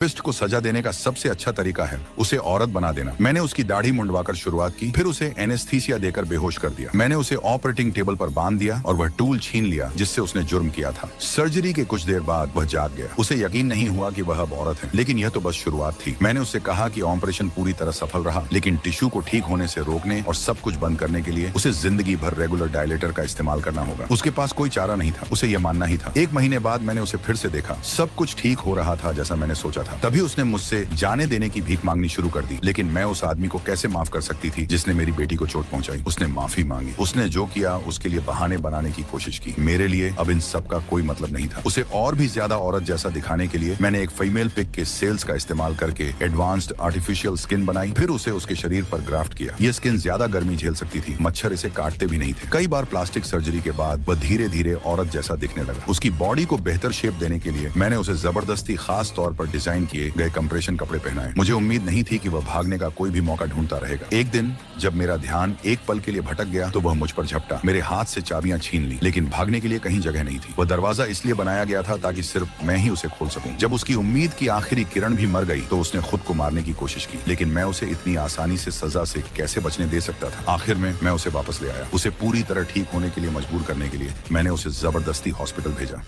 पिस्ट को सजा देने का सबसे अच्छा तरीका है उसे औरत बना देना। मैंने उसकी दाढ़ी मुंडवाकर शुरुआत की, फिर उसे एनेस्थीसिया देकर बेहोश कर दिया। मैंने उसे ऑपरेटिंग टेबल पर बांध दिया और वह टूल छीन लिया जिससे उसने जुर्म किया था। सर्जरी के कुछ देर बाद वह जाग गया। उसे यकीन नहीं हुआ कि वह अब औरत है, लेकिन यह तो बस शुरुआत थी। मैंने उससे कहा कि ऑपरेशन पूरी तरह सफल रहा, लेकिन टिश्यू को ठीक होने से रोकने और सब कुछ बंद करने के लिए उसे जिंदगी भर रेगुलर डायलेटर का इस्तेमाल करना होगा। उसके पास कोई चारा नहीं था, उसे यह मानना ही था। 1 महीने बाद मैंने उसे फिर से देखा, सब कुछ ठीक हो रहा था जैसा मैंने सोचा था। तभी उसने मुझसे जाने देने की भीख मांगनी शुरू कर दी। लेकिन मैं उस आदमी को कैसे माफ कर सकती थी जिसने मेरी बेटी को चोट पहुंचाई। उसने माफी मांगी, उसने जो किया उसके लिए बहाने बनाने की कोशिश की। मेरे लिए अब इन सब का कोई मतलब नहीं था। उसे और भी ज्यादा औरत जैसा दिखाने के लिए मैंने एक फीमेल पिग के सेल्स का इस्तेमाल करके एडवांस्ड आर्टिफिशियल स्किन बनाई, फिर उसे उसके शरीर पर ग्राफ्ट किया। यह स्किन ज्यादा गर्मी झेल सकती थी, मच्छर इसे काटते भी नहीं थे। कई बार प्लास्टिक सर्जरी के बाद वह धीरे धीरे औरत जैसा दिखने लगा। उसकी बॉडी को बेहतर शेप देने के लिए मैंने उसे जबरदस्ती खास तौर पर डिजाइन किए गए कंप्रेशन कपड़े पहनाए। मुझे उम्मीद नहीं थी कि वह भागने का कोई भी मौका ढूंढता रहेगा। एक दिन जब मेरा ध्यान एक पल के लिए भटक गया तो वह मुझ पर झपटा, मेरे हाथ से चाबियां छीन ली, लेकिन भागने के लिए कहीं जगह नहीं थी। वह दरवाजा इसलिए बनाया गया था ताकि सिर्फ मैं ही उसे खोल सकूं। जब उसकी उम्मीद की आखिरी किरण भी मर गई तो उसने खुद को मारने की कोशिश की, लेकिन मैं उसे इतनी आसानी से सजा से कैसे बचने दे सकता था। आखिर में मैं उसे वापस ले आया। उसे पूरी तरह ठीक होने के लिए मजबूर करने के लिए मैंने उसे जबरदस्ती हॉस्पिटल भेजा।